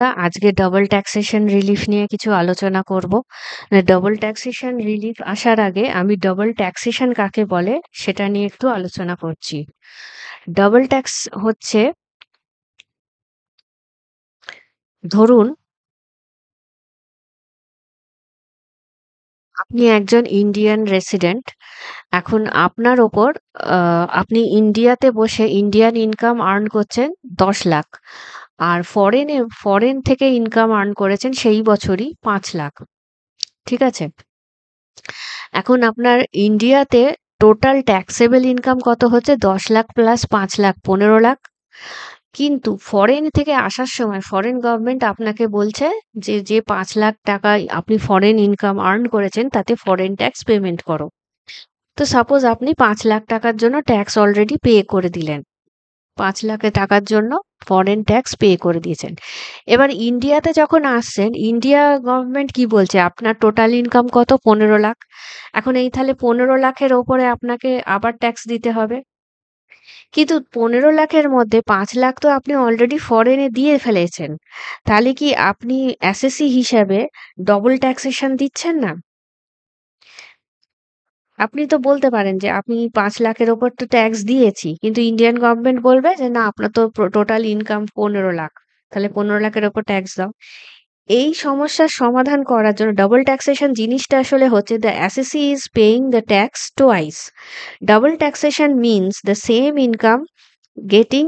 আজকে double taxation relief নিয়ে কিছু আলোচনা করব। ডাবল ট্যাক্সেশন রিলিফ আসার আগে আমি ডাবল ট্যাক্সেশন কাকে বলে সেটা নিয়ে একটু আলোচনা করছি। ডাবল ট্যাক্স হচ্ছে, ধরুন আপনি একজন ইন্ডিয়ান রেসিডেন্ট। এখন আপনার ওপর আপনি ইন্ডিয়াতে বসে ইন্ডিয়ান ইনকাম আর্ন করছেন 10 লাখ, আর ফরেন থেকে ইনকাম আর্ন করেছেন সেই বছরই 5 লাখ। ঠিক আছে? এখন আপনার ইন্ডিয়াতে টোটাল ট্যাক্সেবল ইনকাম কত হচ্ছে? 10 লাখ প্লাস 5 লাখ, 15 লাখ। কিন্তু ফরেন থেকে আসার সময় ফরেন গভর্নমেন্ট আপনাকে বলছে যে যে 5 লাখ টাকা আপনি ফরেন ইনকাম আর্ন করেছেন তাতে ফরেন ট্যাক্স পেমেন্ট করো। তো সাপোজ আপনি 5 লাখ টাকার জন্য ট্যাক্স অলরেডি পে করে দিলেন, 5 লাখ টাকার জন্য ফরেন ট্যাক্স পে করে দিয়েছেন। এবার ইন্ডিয়াতে যখন আসছেন, ইন্ডিয়া গভর্নমেন্ট কি বলছে? আপনার টোটাল ইনকাম কত? 15 লাখ। এখন এই তাহলে 15 লাখের ওপরে আপনাকে আবার ট্যাক্স দিতে হবে। কিন্তু 15 লাখের মধ্যে 5 লাখ তো আপনি অলরেডি ফরেনে দিয়ে ফেলেছেন। তাহলে কি আপনি অ্যাসেসি হিসাবে ডবল ট্যাক্সেশন দিচ্ছেন না? আপনি তো বলতে পারেন যে আপনি 5 লাখের ওপর তো ট্যাক্স দিয়েছি, কিন্তু ইন্ডিয়ান গভর্নমেন্ট বলবে যে না, আপনার তো টোটাল ইনকাম 15 লাখ, তাহলে 15 লাখের ওপর ট্যাক্স দাও। এই সমস্যার সমাধান করার জন্য ডাবল ট্যাক্সেশন জিনিসটা আসলে হচ্ছে, the assessee is paying the tax twice. Double taxation means the same income getting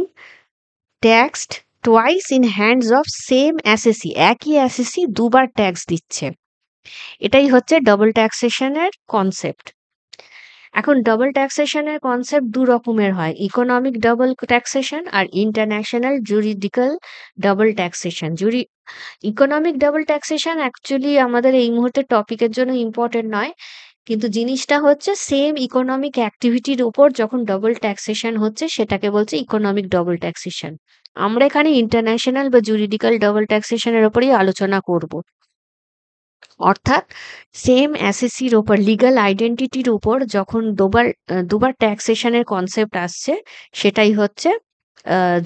taxed twice in hands of same assessee. একই অ্যাসেসি দুবার ট্যাক্স দিচ্ছে। এটাই হচ্ছে ডাবল ট্যাক্সেশনের কনসেপ্ট। এখন ডাবল ট্যাক্সেশনের কনসেপ্ট দু রকমের হয়, ইকোনমিক ডাবল ট্যাক্সেশন আর international juridical double taxation. Economic double taxation actually আমাদের এই মুহূর্তে টপিকের জন্য ইম্পর্টেন্ট নয়, কিন্তু জিনিসটা হচ্ছে সেম ইকোনমিক অ্যাক্টিভিটির উপর যখন ডাবল ট্যাক্সেশন হচ্ছে সেটাকে বলছে ইকোনমিক ডাবল ট্যাক্সেশন। আমরা এখানে ইন্টারন্যাশনাল বা জুরিডিক্যাল ডাবল ট্যাক্সেশনের উপরেই আলোচনা করব। অর্থাৎ সেম অ্যাসেসির ওপর, লিগ্যাল আইডেন্টিটির উপর যখন দুবার ট্যাক্সেশনের কনসেপ্ট আসছে, সেটাই হচ্ছে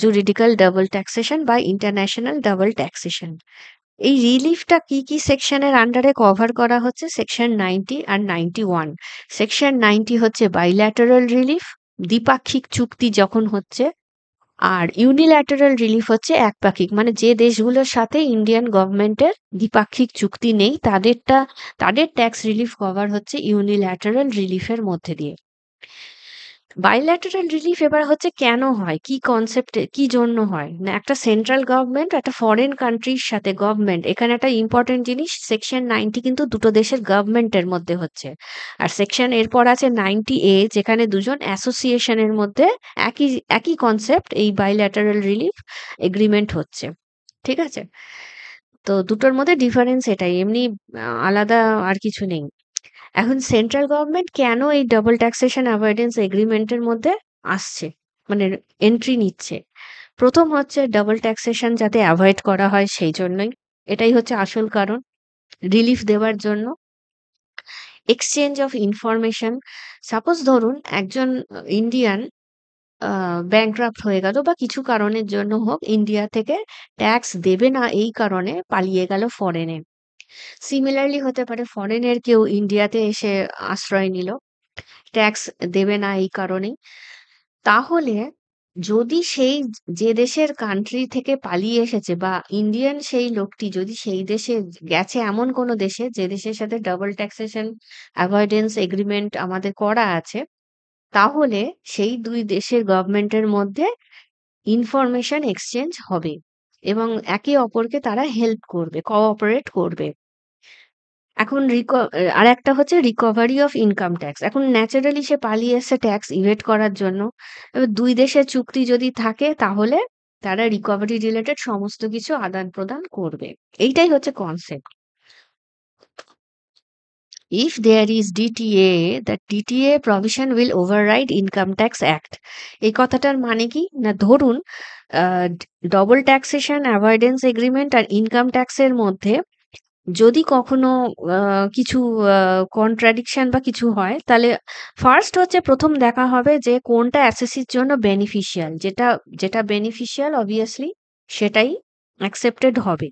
জুরিডিক্যাল ডাবল ট্যাক্সেশন বা ইন্টারন্যাশনাল ডাবল ট্যাক্সেশন। এই রিলিফটা কি কি সেকশনের আন্ডারে কভার করা হচ্ছে? সেকশন 90 আর 91। সেকশন 90 হচ্ছে বাইল্যাটারাল রিলিফ, দ্বিপাক্ষিক চুক্তি যখন হচ্ছে। আর ইউনিল্যাটারাল রিলিফ হচ্ছে একপাক্ষিক, মানে যে দেশগুলোর সাথে ইন্ডিয়ান গভর্নমেন্টের দ্বিপাক্ষিক চুক্তি নেই তাদের ট্যাক্স রিলিফ কভার হচ্ছে ইউনিল্যাটারাল রিলিফের মধ্যে দিয়ে। বাইল্যাটারাল রিলিফ এবার হচ্ছে কেন হয়, কি কনসেপ্টে, কি জন্য হয় না, একটা সেন্ট্রাল গভর্নমেন্ট একটা ফরেন কান্ট্রির সাথে গভর্নমেন্ট, এখানে একটা ইম্পর্টেন্ট জিনিস, সেকশন 90 কিন্তু দুটো দেশের গভর্নমেন্টের মধ্যে হচ্ছে। আর সেকশন এরপর আছে 90A, যেখানে দুজন অ্যাসোসিয়েশনের মধ্যে একই একই কনসেপ্ট, এই বাইল্যাটারাল রিলিফ এগ্রিমেন্ট হচ্ছে। ঠিক আছে? তো দুটোর মধ্যে ডিফারেন্স এটাই, এমনি আলাদা আর কিছু নেই। এখন সেন্ট্রাল গভর্নমেন্ট কেন এই ডাবল ট্যাক্সেশন অ্যাভয়েডেন্স এগ্রিমেন্টের মধ্যে আসছে, মানে এন্ট্রি নিচ্ছে? প্রথম হচ্ছে ডাবল ট্যাক্সেশন যাতে অ্যাভয়েড করা হয় সেই জন্যই, এটাই হচ্ছে আসল কারণ, রিলিফ দেওয়ার জন্য। এক্সচেঞ্জ অফ ইনফরমেশন, সাপোজ ধরুন একজন ইন্ডিয়ান ব্যাংক্রাফট হয়ে গেল বা কিছু কারণের জন্য হোক, ইন্ডিয়া থেকে ট্যাক্স দেবে না এই কারণে পালিয়ে গেল ফরেনে। সিমিলারলি হতে পারে ফরেনের কেউ ইন্ডিয়াতে এসে আশ্রয় নিল, ট্যাক্স দেবে না এই কারণেই। তাহলে যদি সেই যে দেশের কান্ট্রি থেকে পালিয়ে এসেছে বা ইন্ডিয়ান সেই লোকটি যদি সেই দেশে গেছে, এমন কোনো দেশে যে দেশের সাথে ডাবল ট্যাক্সেশন অ্যাভয়েডেন্স এগ্রিমেন্ট আমাদের করা আছে, তাহলে সেই দুই দেশের গভর্নমেন্টের মধ্যে ইনফরমেশন এক্সচেঞ্জ হবে এবং একে অপরকে তারা হেল্প করবে, কোঅপারেট করবে। এখন আরেকটা হচ্ছে রিকভারি অফ ইনকাম ট্যাক্স। এখন ন্যাচারালি সে পালিয়ে এসেছে ট্যাক্স ইভেড করার জন্য। এবার দুই দেশের চুক্তি যদি থাকে তাহলে তারা রিকভারি রিলেটেড সমস্ত কিছু আদান-প্রদান করবে। এইটাই হচ্ছে concept. If there is DTA, the DTA provision will override Income Tax Act. এই কথাটার মানে কি? না ধরুন ডবল ট্যাক্সেশন অ্যাভয়েডেন্স এগ্রিমেন্ট আর ইনকাম ট্যাক্সের মধ্যে যদি কখনো কিছু কন্ট্রাডিকশন বা কিছু হয়, তাহলে ফার্স্ট হচ্ছে প্রথম দেখা হবে যে কোনটা অ্যাসেসির জন্য বেনিফিশিয়াল। যেটা যেটা বেনিফিশিয়াল অবভিয়াসলি সেটাই অ্যাকসেপ্টেড হবে।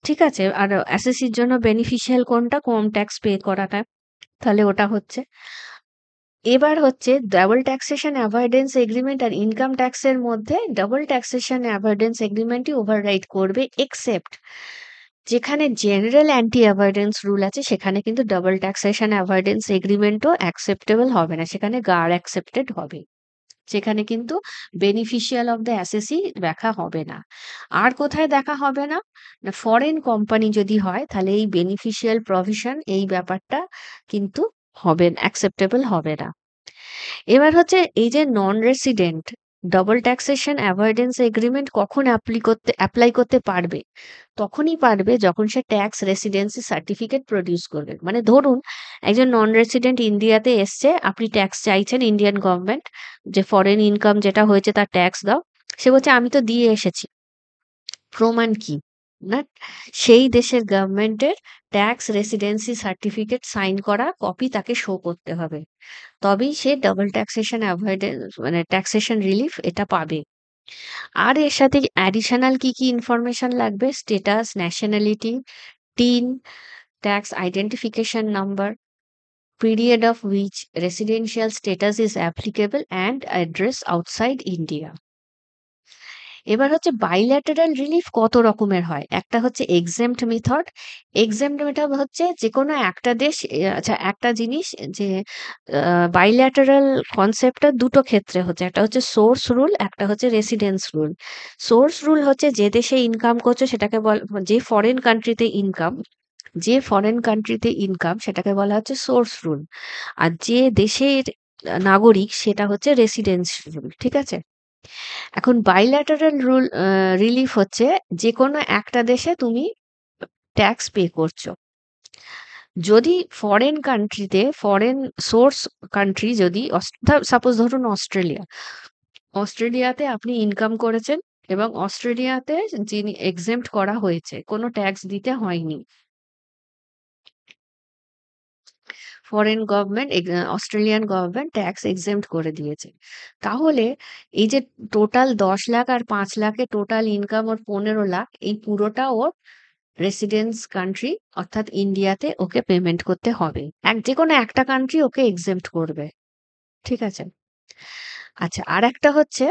ঠিক আছে? আর এসএসসির জন্য বেনিফিশিয়াল কোনটা? কম ট্যাক্স পে করাটা। তাহলে ওটা হচ্ছে। এবার হচ্ছে ডাবল ট্যাক্সেশন অ্যাভয়েডেন্স এগ্রিমেন্ট আর ইনকাম ট্যাক্সের মধ্যে ডাবল ট্যাক্সেশন অ্যাভয়েডেন্স এগ্রিমেন্টই ওভাররাইড করবে এক্সেপ্ট যেখানে জেনারেল অ্যান্টি অ্যাভয়েডেন্স রুল আছে সেখানে কিন্তু ডাবল ট্যাক্সেশন অ্যাভয়েডেন্স এগ্রিমেন্টও অ্যাকসেপ্টেবল হবে না। সেখানে গার অ্যাকসেপ্টেড হবে। সেখানে কিন্তু বেনিফিশিয়াল অফ দ্য অ্যাসেসি দেখা হবে না। আর কোথায় দেখা হবে না? না ফরেন কোম্পানি যদি হয় তাহলে এই বেনিফিশিয়াল প্রভিশন এই ব্যাপারটা কিন্তু হবে না, অ্যাকসেপ্টেবল হবে না। এবার হচ্ছে এই যে non resident double taxation avoidance agreement কখন অ্যাপ্লাই করতে পারবে? তখনই পারবে যখন সে ট্যাক্স রেসিডেন্সি সার্টিফিকেট প্রডিউস করবে। মানে ধরুন একজন নন রেসিডেন্ট ইন্ডিয়াতে এসছে, আপনি ট্যাক্স চাইছেন ইন্ডিয়ান গভর্নমেন্ট যে ফরেন ইনকাম যেটা হয়েছে তার ট্যাক্স দাও। সে বলছে আমি তো দিয়ে এসেছি। প্রমাণ কি? না সেই দেশের গভর্নমেন্টের ট্যাক্স রেসিডেন্সি সার্টিফিকেট সাইন করা কপি তাকে শো করতে হবে। তবেই সে ডাবল ট্যাক্সেশন অ্যাভয়েডেন্স মানে ট্যাক্সেশন রিলিফ এটা পাবে। আর এর সাথে অ্যাডিশনাল কি ইনফরমেশন লাগবে? Status, nationality, tin, tax identification number, period of which residential status is applicable and address outside India. এবার হচ্ছে বাইল্যাটারাল রিলিফ কত রকমের হয়? একটা হচ্ছে এক্সেম্পট মেথড। এক্সেম্পট মেথড হচ্ছে যেকোনো একটা দেশ আচ্ছা একটা জিনিস যে বাইল্যাটারাল কনসেপ্টটা দুটো ক্ষেত্রে হচ্ছে। একটা হচ্ছে সোর্স রুল, একটা হচ্ছে রেসিডেন্স রুল। সোর্স রুল হচ্ছে যে দেশে ইনকাম করছো সেটাকে যে ফরেন কান্ট্রিতে ইনকাম সেটাকে বলা হচ্ছে সোর্স রুল। আর যে দেশের নাগরিক সেটা হচ্ছে রেসিডেন্স রুল। ঠিক আছে? এখন বাইল্যাটারাল রিলিফ হচ্ছে যেকোনো একটা দেশে তুমি ট্যাক্স পে করছো। যদি ফরেন সোর্স কান্ট্রি যদি সাপোজ ধরুন অস্ট্রেলিয়াতে আপনি ইনকাম করেছেন এবং অস্ট্রেলিয়াতে যিনি এক্সেম্পট করা হয়েছে, কোনো ট্যাক্স দিতে হয়নি। অস্ট্রেলিয়ান গভর্নমেন্ট ট্যাক্স এক্সেম্পট করে দিয়েছে। তাহলে এই যে টোটাল ১০ লাখ আর ৫ লাখে টোটাল ইনকাম ওর ১৫ লাখ, এই পুরোটা ওর রেসিডেন্স কান্ট্রি অর্থাৎ ইন্ডিয়াতে ওকে পেমেন্ট করতে হবে। যেকোনো একটা কান্ট্রি ওকে এক্সেম্পট করবে। ঠিক আছে? আচ্ছা, আরেকটা হচ্ছে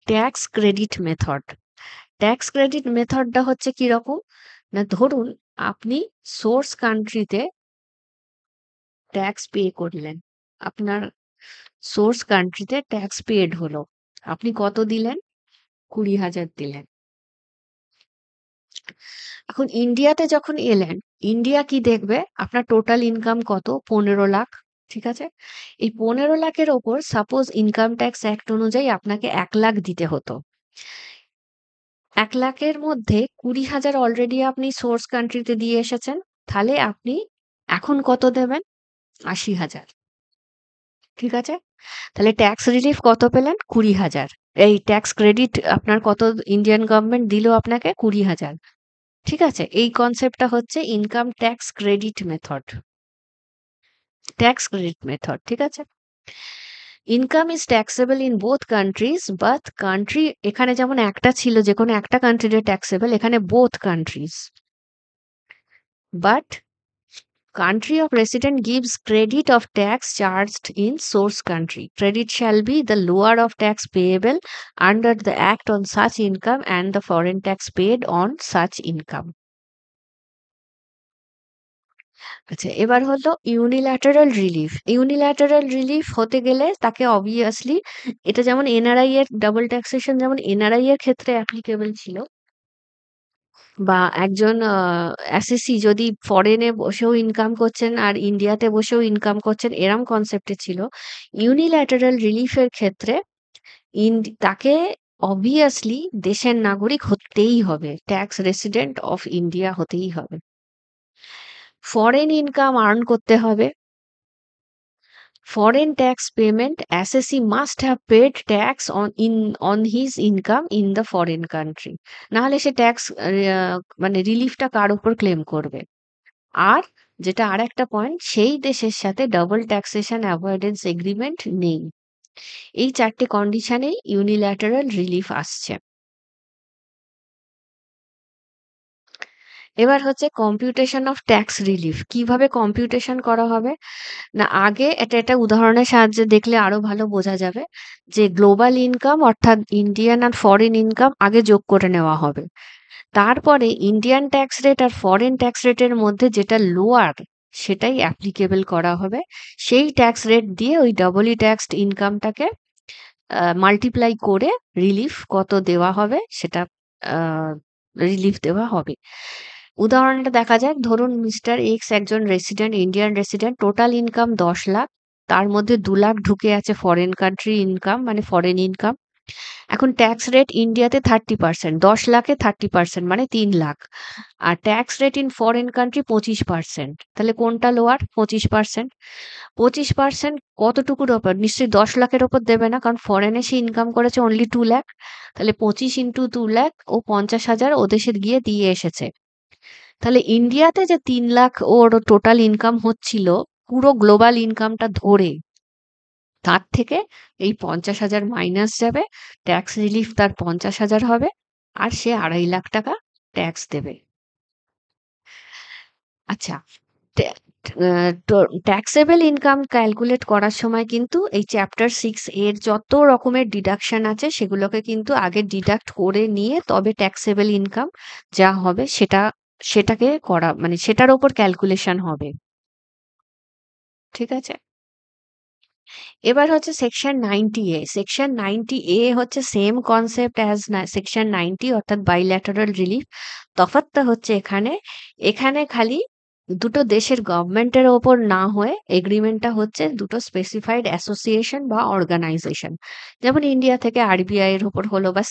tax credit method. Tax credit মেথডটা হচ্ছে কিরকম? না ধরুন আপনি সোর্স কান্ট্রিতে ট্যাক্স পে করলেন। আপনার সোর্স কান্ট্রিতে ট্যাক্স পেড হলো। আপনি কত দিলেন? ২০,০০০ দিলেন। এখন ইন্ডিয়াতে যখন এলেন, ইন্ডিয়া কি দেখবে? আপনার টোটাল ইনকাম কত? ১৫ লাখ। ঠিক আছে? এই ১৫ লাখের ওপর সাপোজ ইনকাম ট্যাক্স অ্যাক্ট অনুযায়ী আপনাকে ১ লাখ দিতে হতো। ১ লাখের মধ্যে ২০,০০০ অলরেডি আপনি সোর্স কান্ট্রিতে দিয়ে এসেছেন। তাহলে আপনি এখন কত দেবেন? ৮০,০০০। ঠিক আছে? তাহলে ট্যাক্স রিলিফ কত পেলেন? ২০,০০০। এই ট্যাক্স ক্রেডিট আপনার কত ইন্ডিয়ান গভর্নমেন্ট দিল আপনাকে? ২০,০০০। ঠিক আছে? এই কনসেপ্টটা হচ্ছে income tax credit method. Tax credit method. ঠিক আছে? Income is taxable in both countries but country এখানে যেমন একটা ছিল যেকোনো একটা কান্ট্রিতে ট্যাক্সেবল, এখানে both countries. But country of resident gives credit of tax charged in source country. Credit shall be the lower of tax payable under the act on such income and the foreign tax paid on such income. আচ্ছা, এবার হলো unilateral relief. Unilateral relief হতে গেলে তাকে obviously এটা যেমন NRI এর double taxation যেমন এনআরআই এর ক্ষেত্রে অ্যাপ্লিকেবল ছিল বা একজন এসএসসি যদি ফরেনে বসেও ইনকাম করছেন আর ইন্ডিয়াতে বসেও ইনকাম করছেন এরম কনসেপ্টে ছিল। ইউনিল্যাটারাল রিলিফের ক্ষেত্রে তাকে অবভিয়াসলি দেশের নাগরিক হতেই হবে। ট্যাক্স রেসিডেন্ট অফ ইন্ডিয়া হতেই হবে। ফরেন ইনকাম আর্ন করতে হবে। Foreign tax payment assessee must have paid tax on his income in the foreign country. না হলে সে ট্যাক্স মানে রিলিফটা কার উপর ক্লেম করবে? আর যেটা আরেকটা পয়েন্ট সেই দেশের সাথে ডাবল ট্যাক্সেশন অ্যাভয়েডেন্স এগ্রিমেন্ট নেই। এই ৪ টে কন্ডিশনেই ইউনিল্যাটারাল রিলিফ আসছে। এবার হচ্ছে কম্পিউটেশন অফ ট্যাক্স রিলিফ। কিভাবে কম্পিউটেশন করা হবে? না আগে এটা উদাহরণের সাহায্যে দেখলে আরো ভালো বোঝা যাবে যে গ্লোবাল ইনকাম অর্থাৎ ইন্ডিয়ান আর ফরেন ইনকাম আগে যোগ করে নেওয়া হবে। তারপরে ইন্ডিয়ান ট্যাক্স রেট আর ফরেন ট্যাক্স রেটের মধ্যে যেটা লোয়ার সেটাই অ্যাপ্লিকেবল করা হবে। সেই ট্যাক্স রেট দিয়ে ওই ডবলি ট্যাক্সড ইনকামটাকে মাল্টিপ্লাই করে রিলিফ কত দেওয়া হবে সেটা রিলিফ দেওয়া হবে। উদাহরণটা দেখা যাক, ধরুন মিস্টার এক্স একজন resident, Indian resident, total income ১০ lakh, তার মধ্যে ২ লাখ ঢুকে আছে ফরেন কান্ট্রি ইনকাম মানে ফরেন ইনকাম। এখন ট্যাক্স রেট ইন্ডিয়াতে 30%, ১০ লাখে 30% মানে ৩ লাখ। আর tax rate in foreign country 25%। তাহলে কোনটা লোয়ার? 25%। 25% কতটুকুর ওপর? নিশ্চয়ই ১০ লাখের ওপর দেবে না, কারণ ফরেনে সে ইনকাম করেছে অনলি ২ লাখ। তাহলে 25 ইন্টু ২ লাখ ও ৫০,০০০ ও দেশে গিয়ে দিয়ে এসেছে। তাহলে ইন্ডিয়াতে যে ৩ লাখ ওর টোটাল ইনকাম হচ্ছিল পুরো গ্লোবাল ইনকামটা ধরে, তার থেকে এই ৫০,০০০ মাইনাস যাবে, ট্যাক্স রিলিফ তার ৫০,০০০ হবে, আর সে ২.৫ লাখ টাকা ট্যাক্স দেবে। আচ্ছা, ট্যাক্সেবল ইনকাম ক্যালকুলেট করার সময় কিন্তু এই চ্যাপ্টার 6 এর যত রকমের ডিডাকশন আছে সেগুলোকে কিন্তু আগে ডিডাক্ট করে নিয়ে তবে ট্যাক্সেবল ইনকাম যা হবে সেটাকে করা মানে সেটার উপর ক্যালকুলেশন হবে। ঠিক আছে? এবার হচ্ছে সেকশন 90 এ। সেকশন 90 এ হচ্ছে সেম কনসেপ্ট অ্যাজ সেকশন 90 অর্থাৎ বাইল্যাটারাল রিলিফ। তফাৎটা হচ্ছে এখানে খালি দুটো দেশের গভর্নমেন্টের ওপর না হয়ে এগ্রিমেন্টটা হচ্ছে দুটো স্পেসিফাইড অ্যাসোসিয়েশন বা অর্গানাইজেশন। যেমন ইন্ডিয়া থেকে আরবিআই এর উপর হলো বা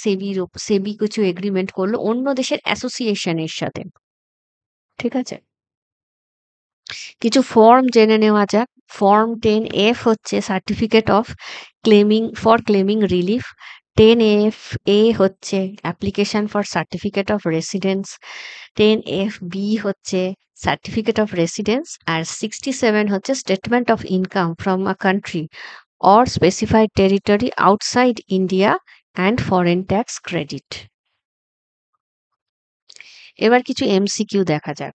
সেবি কিছু এগ্রিমেন্ট করলো অন্য দেশের অ্যাসোসিয়েশনের সাথে। ঠিক আছে? কিছু ফর্ম জেনে নেওয়া যাক। ফর্ম 10F হচ্ছে certificate of claiming relief. 10F A হচ্ছে application for certificate of residence. 10FB হচ্ছে সার্টিফিকেট অফ রেসিডেন্স। আর 67 হচ্ছে statement of income from a country or specified territory outside India and foreign tax credit. এবার কিছু MCQ দেখা যাক।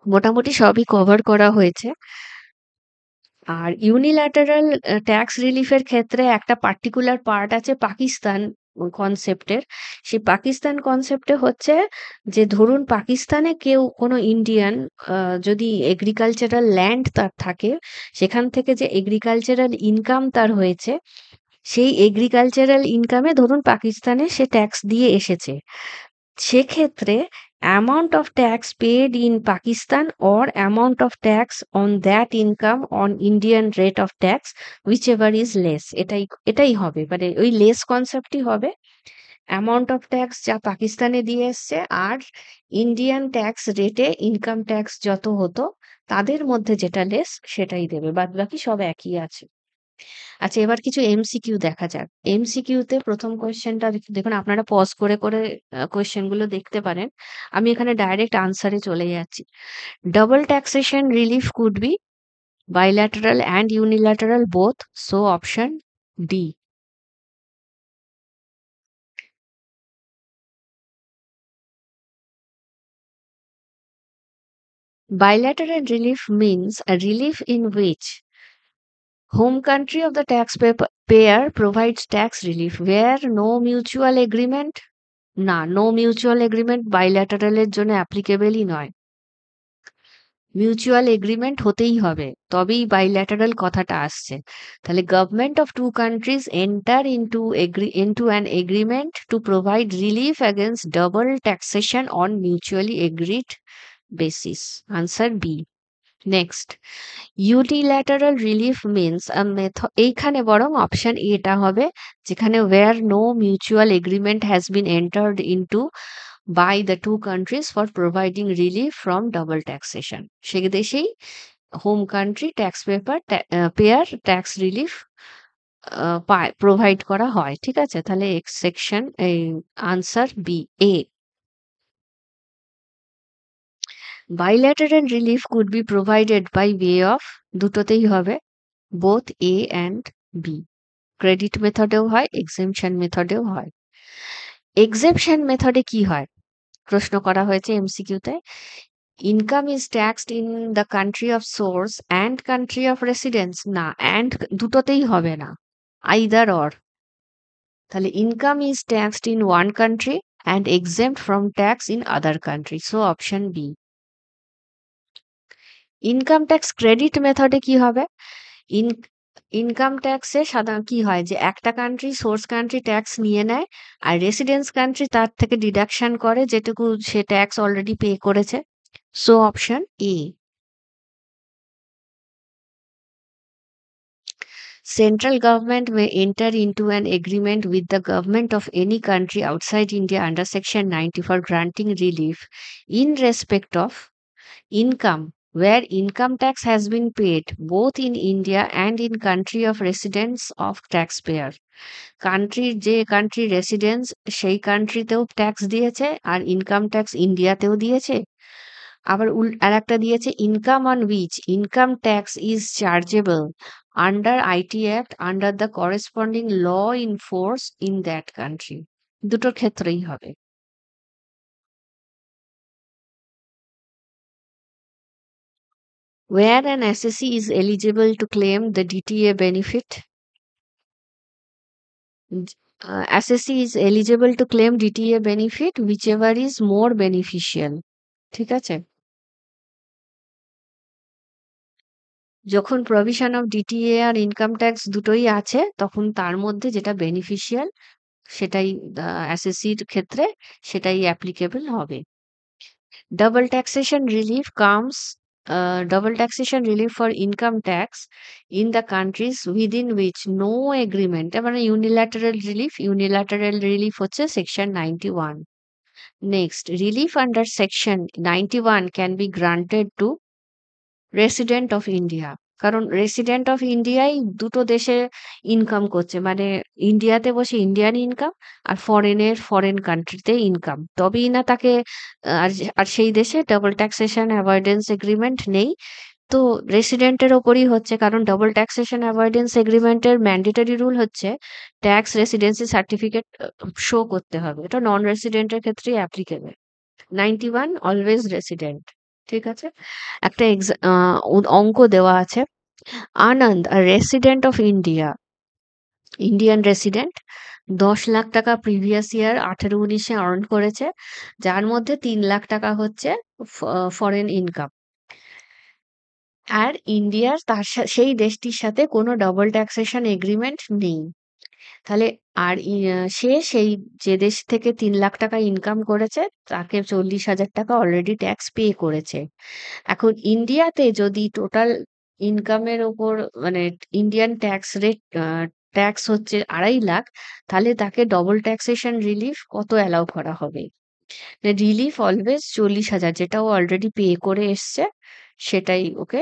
মোটামুটি সবই cover করা হয়েছে। আর ইউনিল্যাটারাল ট্যাক্স রিলিফের ক্ষেত্রে একটা পার্টিকুলার পার্ট আছে পাকিস্তান কনসেপ্টের। সেই পাকিস্তান কনসেপ্টে হচ্ছে যে ধরুন পাকিস্তানে কেউ কোনো ইন্ডিয়ান যদি এগ্রিকালচারাল ল্যান্ড তার থাকে, সেখান থেকে যে এগ্রিকালচারাল ইনকাম তার হয়েছে, সেই এগ্রিকালচারাল ইনকামে ধরুন পাকিস্তানে সে ট্যাক্স দিয়ে এসেছে। সেক্ষেত্রে amount of tax paid in Pakistan or amount of tax on that income on Indian rate of tax whichever is less, এটাই হবে, মানে ওই লেস কনসেপ্টই হবে। অ্যামাউন্ট অফ ট্যাক্স যা পাকিস্তানে দিয়ে এসছে আর ইন্ডিয়ান ট্যাক্স রেটে ইনকাম ট্যাক্স যত হতো তাদের মধ্যে যেটা লেস সেটাই দেবে, বাদ বাকি সব একই আছে। আচ্ছা, এবার কিছু এমসিকিউ দেখা যাক। এমসিকিউ তে প্রথম কোয়েশ্চেনটা দেখুন, আপনারা পজ করে করে কোয়েশ্চেন গুলো দেখতে পারেন। আমি এখানে ডাইরেক্ট আনসারে চলে যাচ্ছি। Double taxation relief could be bilateral and unilateral both, so option D. Bilateral relief means a relief in which home country of the taxpayer provides tax relief where no mutual agreement, না no mutual agreement বাইল্যাটারালের জন্য অ্যাপ্লিকেবলই নয়। Mutual agreement হতেই হবে, তবেই bilateral কথাটা আসছে। তাহলে government of two countries enter into an agreement to provide relief against double taxation on mutually agreed basis. Answer B. Next, unilateral relief means a method, এইখানে বরং অপশন এটা হবে, যেখানে where no mutual agreement has been entered into by the two countries for providing relief from double taxation. সে দেশেই home country tax payer tax relief provide করা হয়। ঠিক আছে? তাহলে সেকশন এই আনসার বি এ। Bilateral relief could be provided by way of, দুটোতেই হবে, both A and B. Credit মেথডেও হয়, এক্সেম্পশন মেথডেও হয়। এক্সেম্পশন মেথডে কি হয়? প্রশ্ন করা হয়েছে এমসিকিউতে। Income is taxed in the country of source and country of residence. না, অ্যান্ড দুটোতেই হবে না, আইদার অর। তাহলে income is taxed in one country and exempt from tax in other country, so option B. Income tax credit মেথডে কি হবে? In income ট্যাক্সে সাধারণ কি হয় যে একটা কান্ট্রি সোর্স কান্ট্রি ট্যাক্স নিয়ে নেয়, আর রেসিডেন্স কান্ট্রি তার থেকে ডিডাকশন করে যেটুকু সে ট্যাক্স অলরেডি পে করেছে, so option A. Central government may enter into an agreement with the government of any country outside India under Section 90 for granting relief in respect of income where income tax has been paid both in India and in country of residence of taxpayer. Country residence সেই কান্ট্রিতেও tax দিয়েছে আর income tax ইন্ডিয়াতেও দিয়েছে। আবার আরেকটা দিয়েছে income on which income tax is chargeable under IT act under the corresponding law in force in that country. দুটোর ক্ষেত্রেই হবে। Where an assessee is eligible to claim the DTA benefit, assessee is eligible to claim DTA benefit whichever is more beneficial. ঠিক আছে? যখন provision of DTA আর income tax দুটোই আছে তখন তার মধ্যে যেটা বেনিফিশিয়াল সেটাই অ্যাসেসির ক্ষেত্রে সেটাই অ্যাপ্লিকেবল হবে। Double taxation relief comes double taxation relief for income tax in the countries within which no agreement মানে unilateral relief হচ্ছে section 91. Next, relief under section 91 can be granted to resident of India. কারণ resident of ইন্ডিয়াই দুটো দেশে income করছে, মানে ইন্ডিয়াতে বসে Indian income আর foreign কান্ট্রিতে ইনকাম, তবেই না তাকে আর সেই দেশে ডাবল ট্যাক্সেশন অ্যাভয়েডেন্স এগ্রিমেন্ট নেই। তো রেসিডেন্টের ওপরই হচ্ছে, কারণ ডাবল ট্যাক্সেশন অ্যাভয়েডেন্স এগ্রিমেন্টের ম্যান্ডেটরি রুল হচ্ছে ট্যাক্স রেসিডেন্সি সার্টিফিকেট শো করতে হবে। এটা নন রেসিডেন্টের ক্ষেত্রেই অ্যাপ্লিকেবল। 91 always resident. ঠিক আছে? একটা অঙ্ক দেওয়া আছে। আনন্দ, a resident of India, Indian resident, 10 lakh টাকা প্রিভিয়াস ইয়ার 18-19-এ আর্ন করেছে, যার মধ্যে 3 লাখ টাকা হচ্ছে ফরেন ইনকাম। আর ইন্ডিয়ার তার সেই দেশটির সাথে কোনো ডাবল ট্যাক্সেশন এগ্রিমেন্ট নেই। তাহলে আর সে সেই যে দেশ থেকে 3 লাখ টাকা ইনকাম করেছে তাকে 40,000 টাকা অলরেডি ট্যাক্স পে করেছে। এখন ইন্ডিয়াতে যদি টোটাল ইনকামের ওপর মানে ইন্ডিয়ান ট্যাক্স হচ্ছে 2.5 লাখ, তাহলে তাকে ডবল ট্যাক্সেশন রিলিফ কত অ্যালাউ করা হবে? রিলিফ অলওয়েজ 40,000, যেটা ও অলরেডি পে করে এসছে সেটাই ওকে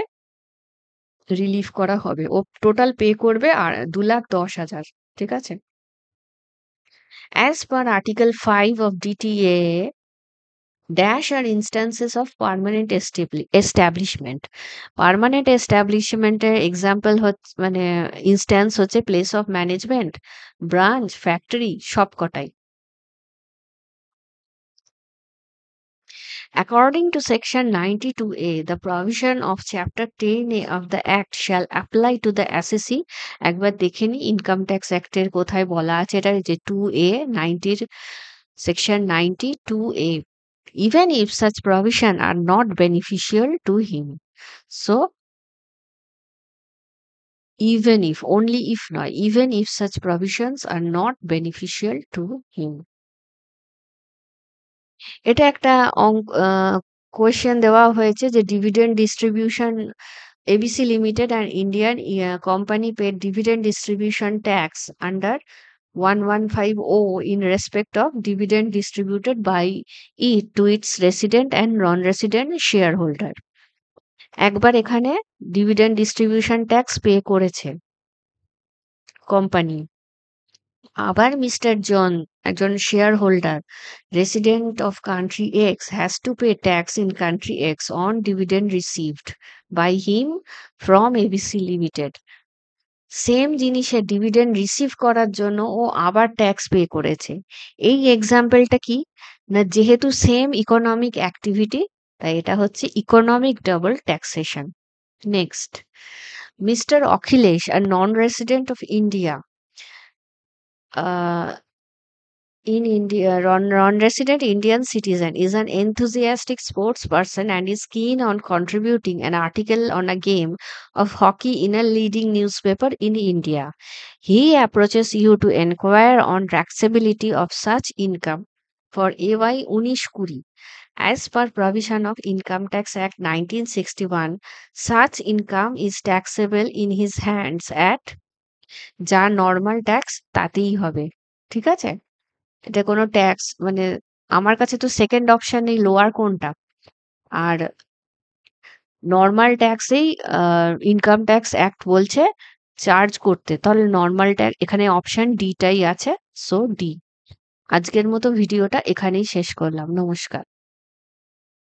রিলিফ করা হবে। ও টোটাল পে করবে আর 2,10,000। ঠিক আছে? As per Article 5 of DTA, dash are instances of permanent establishment. Permanent establishment এর এক্সাম্পল হচ্ছে মানে ইনস্ট্যান্স হচ্ছে place of management, branch, factory, সবকটাই। According to section 92A, the provision of chapter 10A of the act shall apply to the assessee. একবার দেখে নি income tax অ্যাক্টের কোথায় বলা আছে, এটা যে 2A 90 section 92A, even if such provision are not beneficial to him. So even if, only if নয়, even if such provisions are not beneficial to him. এটা একটা কোয়েশ্চেন দেওয়া হয়েছে যে dividend distribution ABC Limited and Indian company paid dividend distribution tax under 1150 in respect of dividend distributed by it to its resident and non-resident shareholder. একবার এখানে dividend distribution tax pay করেছে company, আবার mister John একজন share holder resident of country X has to pay tax in country X on dividend received by him from ABC Limited. Same জিনিসের dividend receive করার জন্য ও আবার tax pay করেছে। এই এক্সাম্পলটা কি? না যেহেতু সেম ইকোনমিক অ্যাক্টিভিটি, তাই এটা হচ্ছে economic double taxation. Next, mister Akhilesh, a non-resident of India, uh, in India, non-resident Indian citizen is an enthusiastic sports person and is keen on contributing an article on a game of hockey in a leading newspaper in India. He approaches you to inquire on taxability of such income for AY 1920. As per provision of Income Tax Act 1961, such income is taxable in his hands at যা normal tax তাতেই হবে। ঠিক আছে? এটা কোনো tax মানে আমার কাছে তো সেকেন্ড অপশন নেই লোয়ার কোনটা। আর নরমাল ট্যাক্সেই ইনকাম ট্যাক্স অ্যাক্ট বলছে চার্জ করতে। তাহলে নরমাল ট্যাক্স এখানে অপশন ডি টাই আছে। So D. আজকের মতো ভিডিওটা এখানেই শেষ করলাম। নমস্কার।